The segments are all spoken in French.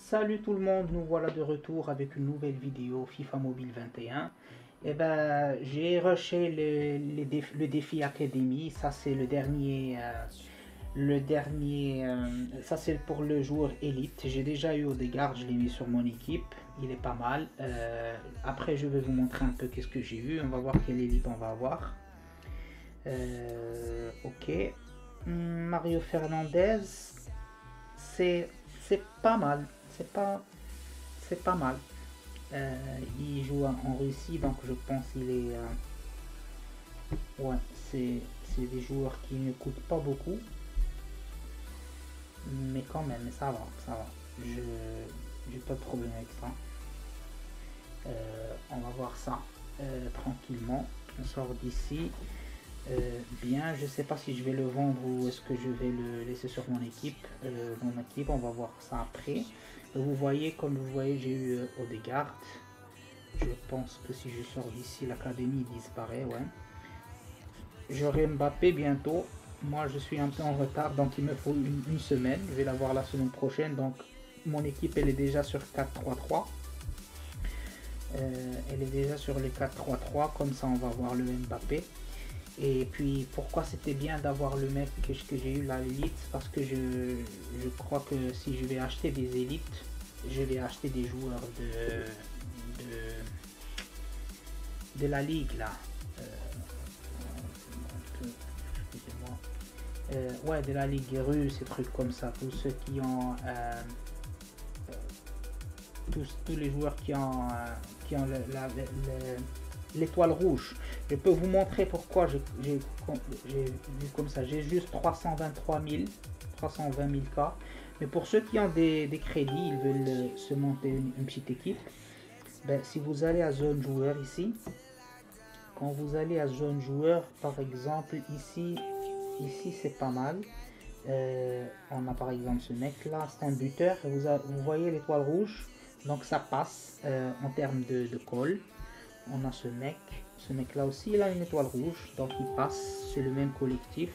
Salut tout le monde, nous voilà de retour avec une nouvelle vidéo FIFA Mobile 21. Et ben, j'ai rushé le défi Academy. Ça c'est ça c'est pour le joueur élite. J'ai déjà eu Odegaard, je l'ai mis sur mon équipe. Il est pas mal. Après, je vais vous montrer un peu qu'est-ce que j'ai eu. On va voir quelle élite on va avoir. Ok. Mario Fernandez, c'est pas mal. C'est pas mal. Il joue en Russie, donc je pense qu'il est. Ouais, c'est des joueurs qui ne coûtent pas beaucoup, mais quand même, ça va, ça va. J'ai pas de problème avec ça. On va voir ça tranquillement. On sort d'ici. Bien, je sais pas si je vais le vendre ou est-ce que je vais le laisser sur mon équipe. On va voir ça après. Vous voyez, comme vous voyez, j'ai eu Odegaard. Je pense que si je sors d'ici, l'académie disparaît, ouais. J'aurai Mbappé bientôt. Moi, je suis un peu en retard, donc il me faut une semaine. Je vais l'avoir la semaine prochaine, donc mon équipe, elle est déjà sur 4-3-3. Elle est déjà sur les 4-3-3, comme ça on va voir le Mbappé. Et puis pourquoi c'était bien d'avoir le mec que j'ai eu la élite, parce que je crois que si je vais acheter des élites, je vais acheter des joueurs de la ligue là. Ouais, de la ligue russe, et trucs comme ça. Tous ceux qui ont tous les joueurs qui ont l'étoile rouge. Je peux vous montrer pourquoi j'ai vu comme ça. J'ai juste 323 000, 320 000 K. Mais pour ceux qui ont des crédits, ils veulent se monter une petite équipe. Ben, si vous allez à zone joueur ici, quand vous allez à zone joueur, par exemple ici c'est pas mal. On a par exemple ce mec là, c'est un buteur. Vous voyez l'étoile rouge, donc ça passe en termes de call. On a ce mec là aussi, il a une étoile rouge, donc il passe, c'est le même collectif.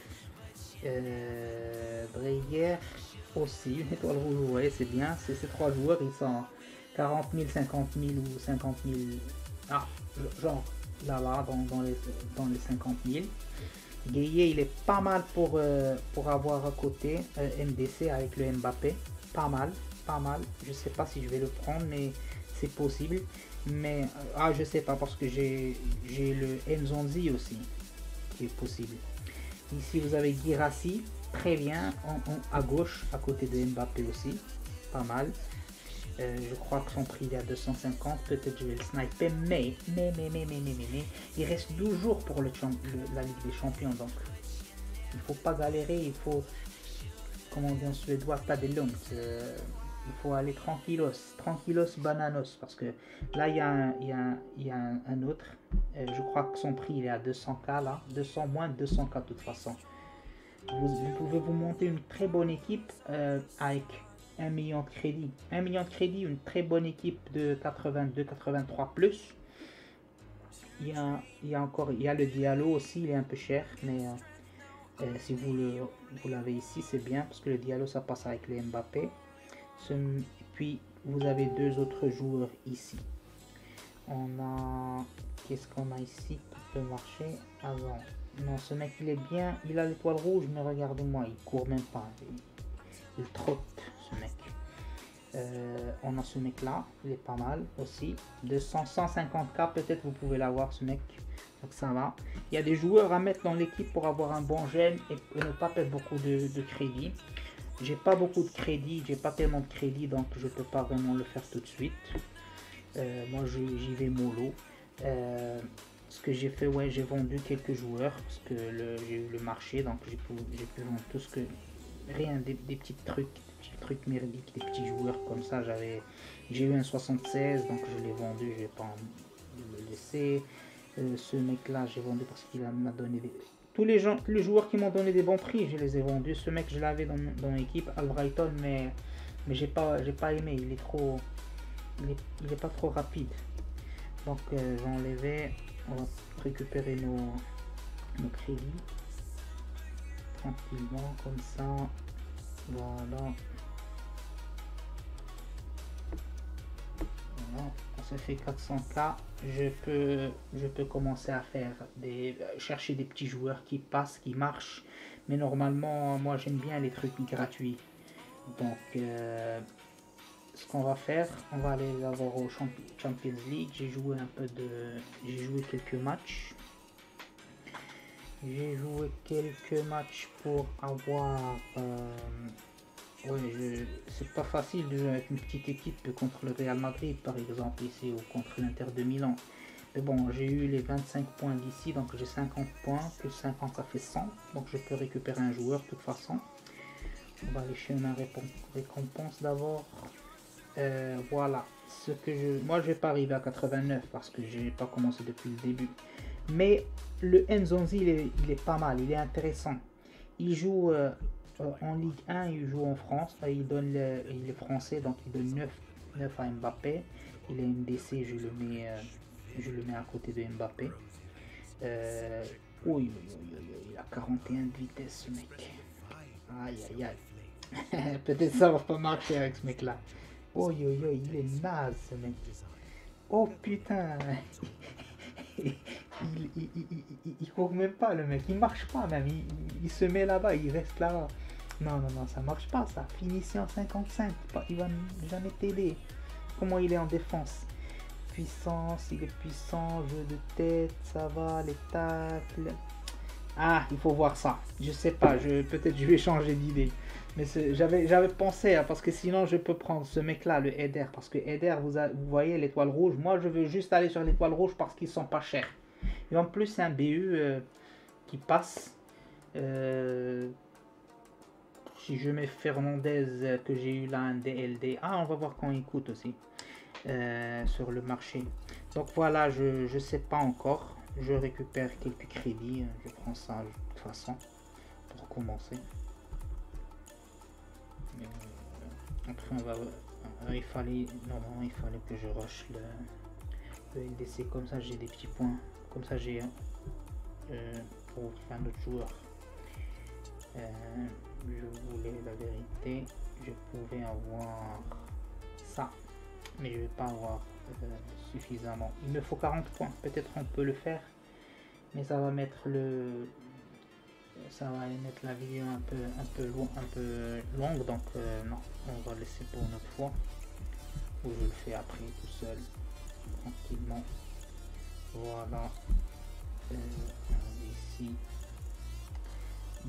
Breyer aussi, une étoile rouge, vous voyez, c'est bien, ces trois joueurs, ils sont 40 000, 50 000 ou 50 000, ah, genre là, dans les 50 000. Gueye, il est pas mal pour avoir à côté MDC avec le Mbappé, pas mal, je sais pas si je vais le prendre, mais c'est possible. Mais je sais pas, parce que j'ai le Nzonzi aussi qui est possible. Ici vous avez Guirassy, très bien, à gauche à côté de Mbappé aussi, pas mal. Je crois que son prix est à 250, peut-être je vais le sniper, mais il reste 12 jours pour la Ligue des Champions, donc il faut pas galérer, il faut, comment on dit en suédois, pas de lungt. Il faut aller tranquillos bananos, parce que là il y a un autre, je crois que son prix il est à 200K là, 200 moins de 200K de toute façon. Vous pouvez vous monter une très bonne équipe avec 1 million de crédit. 1 million de crédit, une très bonne équipe de 82-83 plus. Il y a le Diallo aussi, il est un peu cher, mais si vous l'avez ici, c'est bien, parce que le Diallo ça passe avec les Mbappé. Puis vous avez deux autres joueurs ici. On a, qu'est-ce qu'on a ici qui peut marcher avant? Non, ce mec il est bien, il a l'étoile rouge, mais regardez-moi, il court même pas, il trotte ce mec. On a ce mec là, il est pas mal aussi, 150K, peut-être vous pouvez l'avoir ce mec, donc ça va. Il y a des joueurs à mettre dans l'équipe pour avoir un bon gène et ne pas perdre beaucoup de crédit. J'ai pas beaucoup de crédit, j'ai pas tellement de crédit, donc je peux pas vraiment le faire tout de suite. Moi j'y vais mollo. Ce que j'ai fait, ouais, j'ai vendu quelques joueurs parce que j'ai eu le marché, donc j'ai pu vendre tout ce que, rien, des petits trucs merdiques, des petits joueurs comme ça. J'ai eu un 76, donc je l'ai vendu, je vais pas le laisser. Ce mec là j'ai vendu parce qu'il m'a donné tous les joueurs qui m'ont donné des bons prix, je les ai vendus. Ce mec je l'avais dans l'équipe, Albrighton, mais j'ai pas aimé, il est pas trop rapide, donc j'ai enlevé. On va récupérer nos crédits tranquillement comme ça, voilà. ça fait 400K. Je peux commencer à faire chercher des petits joueurs qui passent, qui marchent. Mais normalement, moi j'aime bien les trucs gratuits. Donc, ce qu'on va faire, on va aller voir au Champions League. J'ai joué quelques matchs. J'ai joué quelques matchs pour avoir. Ouais, c'est pas facile de jouer avec une petite équipe contre le Real Madrid par exemple ici ou contre l'Inter de Milan. Mais bon, j'ai eu les 25 points d'ici, donc j'ai 50 points, plus 50 ça fait 100. Donc je peux récupérer un joueur de toute façon. On va aller chez ma récompense d'abord. Voilà, moi je vais pas arriver à 89 parce que j'ai pas commencé depuis le début. Mais le Nzonzi il est pas mal, il est intéressant. Il joue en Ligue 1, il joue en France, il est français donc il donne 9 à Mbappé. Il est MDC, je le mets à côté de Mbappé. Il a 41 de vitesse ce mec. Aïe aïe aïe. Peut-être ça va pas marcher avec ce mec là. Il est naze ce mec. Oh putain. Il court même pas le mec, il marche pas même, il se met là-bas, il reste là-bas. Non, ça marche pas ça. Finition 55, il va jamais t'aider. Comment il est en défense? Puissance, il est puissant, jeu de tête, ça va, les tacles. Ah, il faut voir ça. Je sais pas, peut-être je vais changer d'idée. Mais j'avais pensé, parce que sinon je peux prendre ce mec là, le Eder, parce que Eder, vous voyez l'étoile rouge, moi je veux juste aller sur l'étoile rouge parce qu'ils sont pas chers. Et en plus c'est un BU qui passe. Si je mets Fernandez que j'ai eu là, un DLD, on va voir quand il coûte aussi sur le marché. Donc voilà, je sais pas encore, je récupère quelques crédits, je prends ça de toute façon pour commencer. Après il fallait que je rush le LDC, comme ça j'ai des petits points, comme ça j'ai pour un autre joueur. Je voulais la vérité, je pouvais avoir ça, mais je vais pas avoir suffisamment. Il me faut 40 points, peut-être on peut le faire, mais ça va mettre la vidéo un peu longue, donc non, on va laisser pour une autre fois, ou je le fais après tout seul tranquillement. Voilà, ici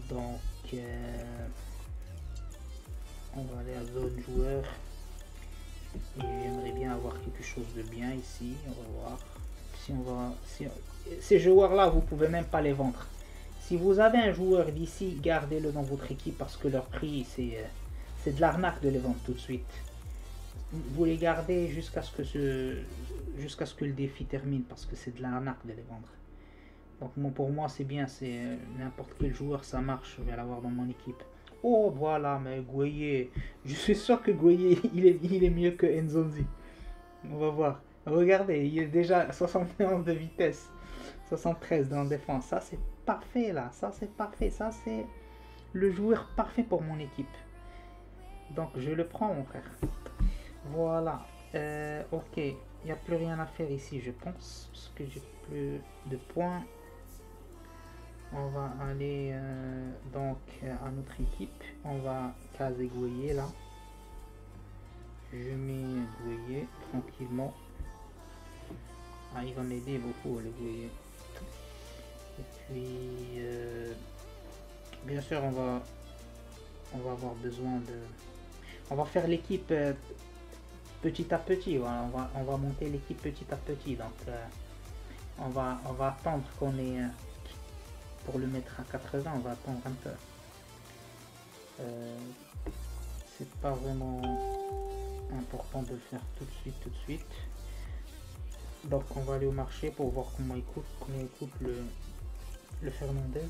donc on va aller à zone joueur et j'aimerais bien avoir quelque chose de bien ici. On va voir si ces joueurs là vous pouvez même pas les vendre. Si vous avez un joueur d'ici, gardez-le dans votre équipe parce que leur prix c'est de l'arnaque de les vendre tout de suite. Vous les gardez jusqu'à ce que le défi termine parce que c'est de l'arnaque de les vendre. Donc pour moi c'est bien, c'est n'importe quel joueur ça marche, je vais l'avoir dans mon équipe. Oh voilà, mais Gueye, je suis sûr que Gueye il est mieux que Nzonzi. On va voir. Regardez, il est déjà 71 de vitesse, 73 dans la défense. Ça c'est parfait là, ça c'est parfait, ça c'est le joueur parfait pour mon équipe. Donc je le prends mon frère. Voilà, ok, il n'y a plus rien à faire ici je pense, parce que j'ai plus de points. On va aller donc à notre équipe, on va caser Gueye là. Je mets Gueye tranquillement. Il va m'aider beaucoup le Gueye. Et puis bien sûr on va avoir besoin de... On va faire l'équipe petit à petit, voilà. on va monter l'équipe petit à petit, donc on va attendre qu'on ait... pour le mettre à 80, on va attendre un peu. C'est pas vraiment important de le faire tout de suite. Donc on va aller au marché pour voir combien il coûte le Fernandez.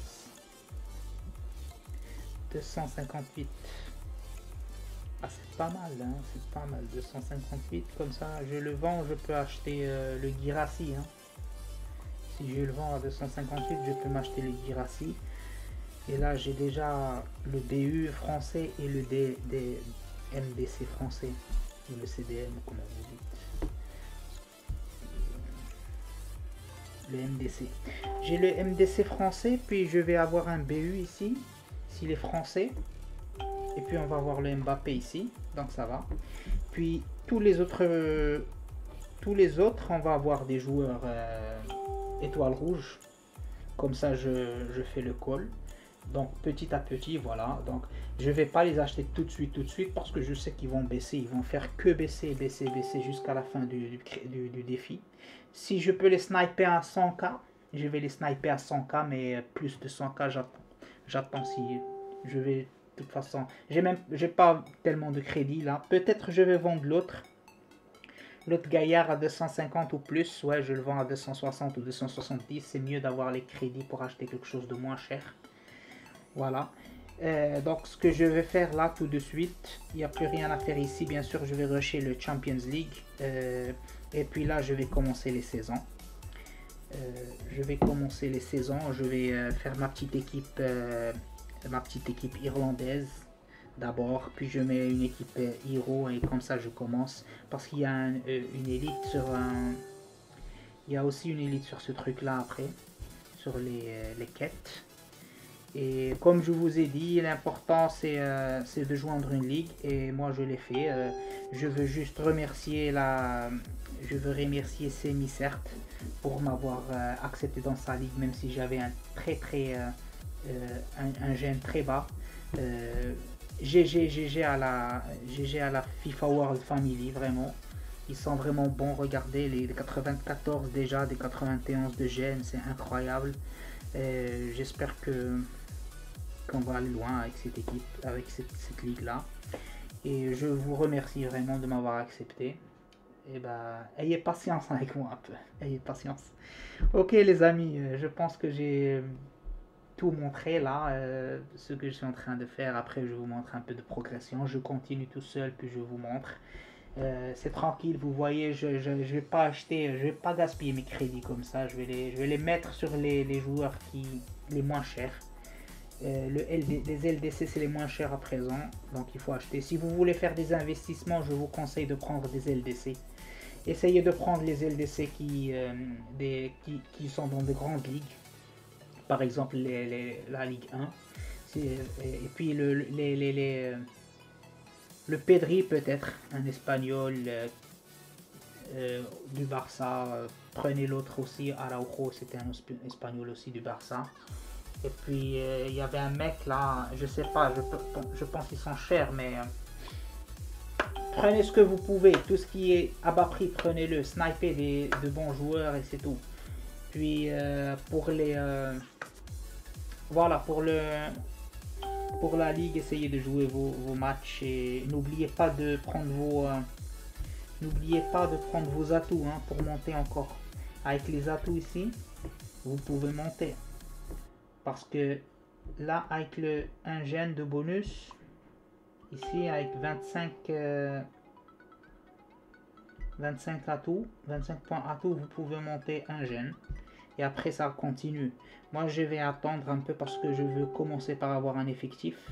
258. C'est pas mal, hein, c'est pas mal. 258, comme ça je le vends, je peux acheter le Guirassy, hein. Si je le vends à 258, je peux m'acheter le Guirassy. Et là, j'ai déjà le BU français et le MDC français. Ou le CDM, comme vous dites. le MDC. J'ai le MDC français, puis je vais avoir un BU ici, s'il est français. Et puis on va avoir le Mbappé ici, donc ça va. Puis tous les autres, on va avoir des joueurs étoiles rouges. Comme ça, je fais le call. Donc petit à petit, voilà. Donc je vais pas les acheter tout de suite, parce que je sais qu'ils vont baisser. Ils vont faire que baisser jusqu'à la fin du défi. Si je peux les sniper à 100K, je vais les sniper à 100K, mais plus de 100K, j'attends si je vais. De toute façon, j'ai pas tellement de crédit là. Peut-être je vais vendre l'autre gaillard à 250 ou plus. Ouais, je le vends à 260 ou 270. C'est mieux d'avoir les crédits pour acheter quelque chose de moins cher. Voilà. Donc ce que je vais faire là tout de suite, il n'y a plus rien à faire ici. Bien sûr, je vais rusher le Champions League. Et puis là, je vais commencer les saisons. Je vais faire ma petite équipe irlandaise d'abord, puis je mets une équipe Hero et comme ça je commence, parce qu'il y a une élite sur il y a aussi une élite sur ce truc là après, sur les quêtes. Et comme je vous ai dit, l'important c'est de joindre une ligue, et moi je l'ai fait. Je veux juste remercier Semicert pour m'avoir accepté dans sa ligue, même si j'avais un gène très bas. GG à la FIFA World Family, vraiment. Ils sont vraiment bons. Regardez les 94 déjà, des 91 de gène, c'est incroyable. J'espère qu'on va aller loin avec cette équipe, avec cette ligue là. Et je vous remercie vraiment de m'avoir accepté. Et ayez patience avec moi un peu. Ayez patience. Ok les amis, je pense que j'ai tout montré là, ce que je suis en train de faire. Après je vous montre un peu de progression. Je continue tout seul, puis je vous montre. C'est tranquille, vous voyez, je vais pas acheter, je vais pas gaspiller mes crédits comme ça. Je vais les mettre sur les joueurs les moins chers. Les LDC c'est les moins chers à présent, donc il faut acheter. Si vous voulez faire des investissements, je vous conseille de prendre des LDC. Essayez de prendre les LDC qui sont dans de grandes ligues, par exemple la Ligue 1. Et puis le Pedri peut-être, un Espagnol du Barça. Prenez l'autre aussi, Araujo, c'était un Espagnol aussi du Barça. Et puis il y avait un mec là, je sais pas, je pense qu'ils sont chers, mais prenez ce que vous pouvez, tout ce qui est à bas prix, prenez-le, snipez de bons joueurs et c'est tout. Puis pour la ligue, essayez de jouer vos matchs et n'oubliez pas de prendre vos atouts pour monter encore. Avec les atouts ici, vous pouvez monter. Parce que là, avec un gène de bonus, ici avec 25 atouts, 25 points atouts, vous pouvez monter un gène. Et après ça continue. Moi je vais attendre un peu parce que je veux commencer par avoir un effectif.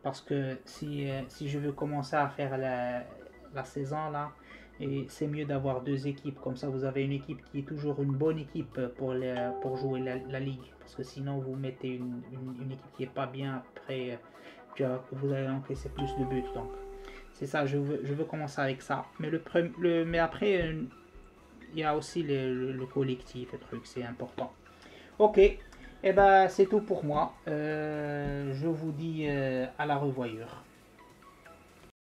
Parce que si je veux commencer à faire la saison là, et c'est mieux d'avoir deux équipes. Comme ça vous avez une équipe qui est toujours une bonne équipe pour jouer la ligue. Parce que sinon vous mettez une équipe qui est pas bien, après vous allez encaisser plus de buts. Donc c'est ça, je veux commencer avec ça. Mais après il y a aussi le collectif et trucs, c'est important. Ok, et c'est tout pour moi. Je vous dis à la revoyure.